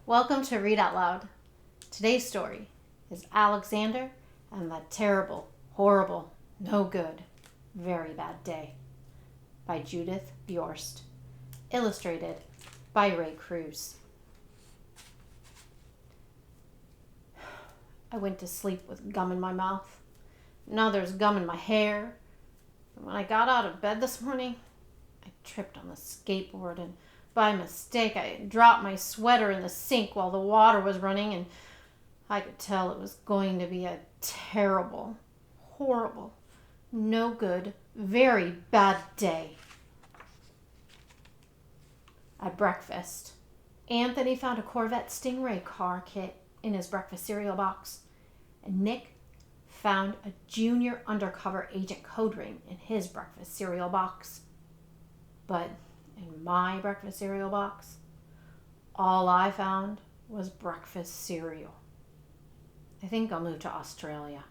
Welcome to Read Out Loud. Today's story is Alexander and the Terrible, Horrible, No Good, Very Bad Day by Judith Viorst. Illustrated by Cruz. I went to sleep with gum in my mouth. Now there's gum in my hair. And when I got out of bed this morning, I tripped on the skateboard and by mistake, I dropped my sweater in the sink while the water was running, and I could tell it was going to be a terrible, horrible, no good, very bad day. At breakfast, Anthony found a Corvette Stingray car kit in his breakfast cereal box, and Nick found a junior undercover agent code ring in his breakfast cereal box. But in my breakfast cereal box, all I found was breakfast cereal. I think I'll move to Australia.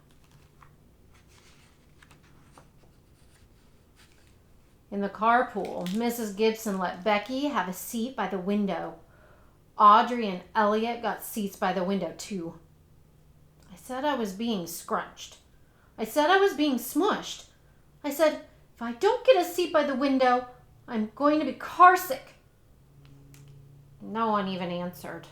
In the carpool, Mrs. Gibson let Becky have a seat by the window. Audrey and Elliot got seats by the window too. I said I was being scrunched. I said I was being smushed. I said, if I don't get a seat by the window, I'm going to be carsick. No one even answered.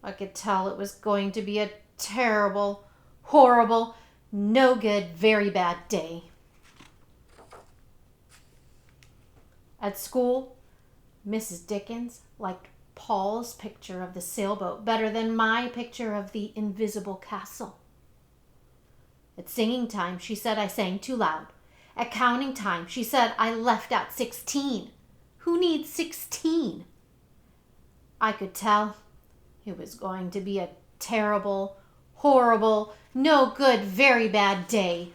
I could tell it was going to be a terrible, horrible, no good, very bad day. At school, Mrs. Dickens liked Paul's picture of the sailboat better than my picture of the invisible castle. At singing time, she said I sang too loud. At counting time, she said I left out 16. Who needs 16? I could tell it was going to be a terrible, horrible, no good, very bad day.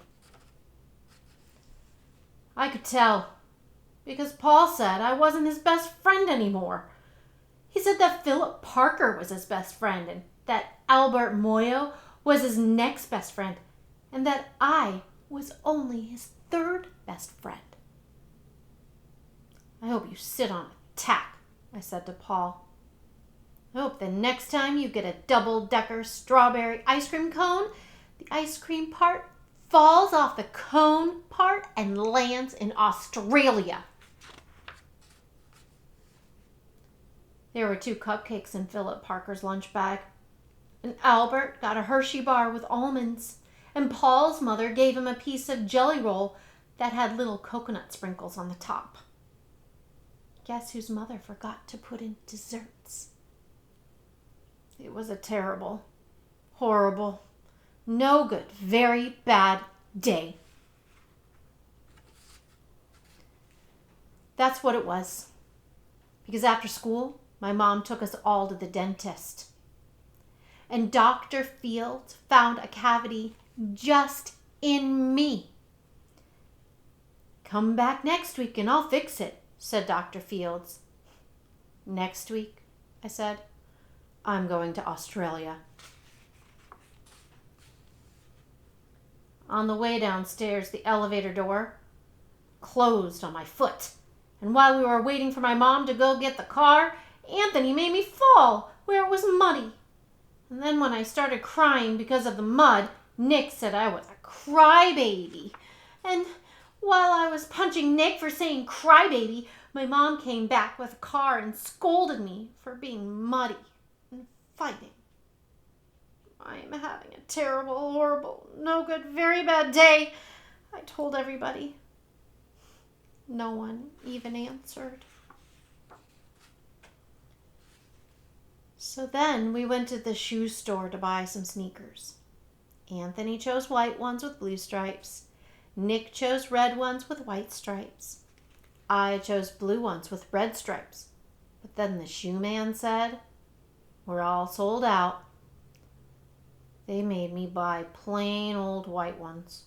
I could tell because Paul said I wasn't his best friend anymore. He said that Philip Parker was his best friend and that Albert Moyo was his next best friend and that I was only his third best friend. I hope you sit on a tack, I said to Paul. I hope the next time you get a double-decker strawberry ice cream cone, the ice cream part falls off the cone part and lands in Australia. There were 2 cupcakes in Philip Parker's lunch bag, and Albert got a Hershey bar with almonds, and Paul's mother gave him a piece of jelly roll that had little coconut sprinkles on the top. Guess whose mother forgot to put in desserts? It was a terrible, horrible, no good, very bad day. That's what it was. Because after school, my mom took us all to the dentist. And Dr. Fields found a cavity just in me. Come back next week and I'll fix it, said Dr. Fields. Next week, I said, I'm going to Australia. On the way downstairs, the elevator door closed on my foot. And while we were waiting for my mom to go get the car, Anthony made me fall where it was muddy. And then when I started crying because of the mud, Nick said I was a crybaby. And while I was punching Nick for saying crybaby, my mom came back with a car and scolded me for being muddy and fighting. I am having a terrible, horrible, no good, very bad day, I told everybody. No one even answered. So then we went to the shoe store to buy some sneakers. Anthony chose white ones with blue stripes. Nick chose red ones with white stripes. I chose blue ones with red stripes. But then the shoe man said, we're all sold out. They made me buy plain old white ones.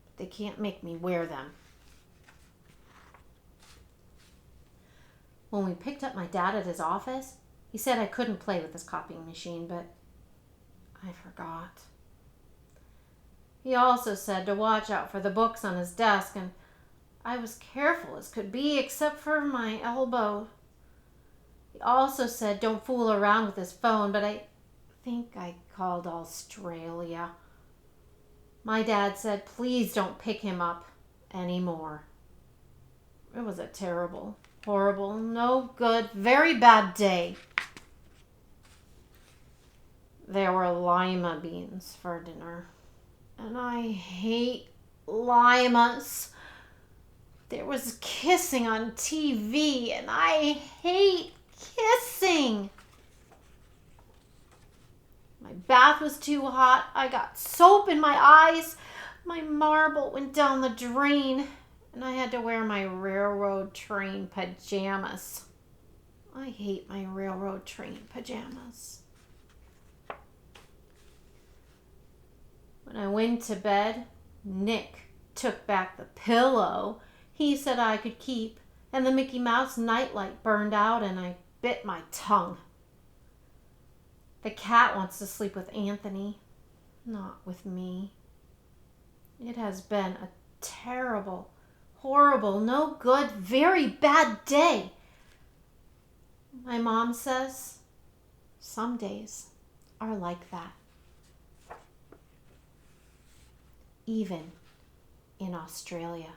But they can't make me wear them. When we picked up my dad at his office, he said I couldn't play with his copying machine, but I forgot. He also said to watch out for the books on his desk, and I was careful as could be except for my elbow. He also said don't fool around with his phone, but I think I called Australia. My dad said please don't pick him up anymore. It was a terrible, horrible, no good, very bad day. There were lima beans for dinner, and I hate limas. There was kissing on TV, and I hate kissing. My bath was too hot. I got soap in my eyes. My marble went down the drain, and I had to wear my railroad train pajamas. I hate my railroad train pajamas. When I went to bed, Nick took back the pillow he said I could keep, and the Mickey Mouse nightlight burned out, and I bit my tongue. The cat wants to sleep with Anthony, not with me. It has been a terrible, horrible, no good, very bad day. My mom says some days are like that. Even in Australia.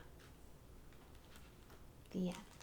The end.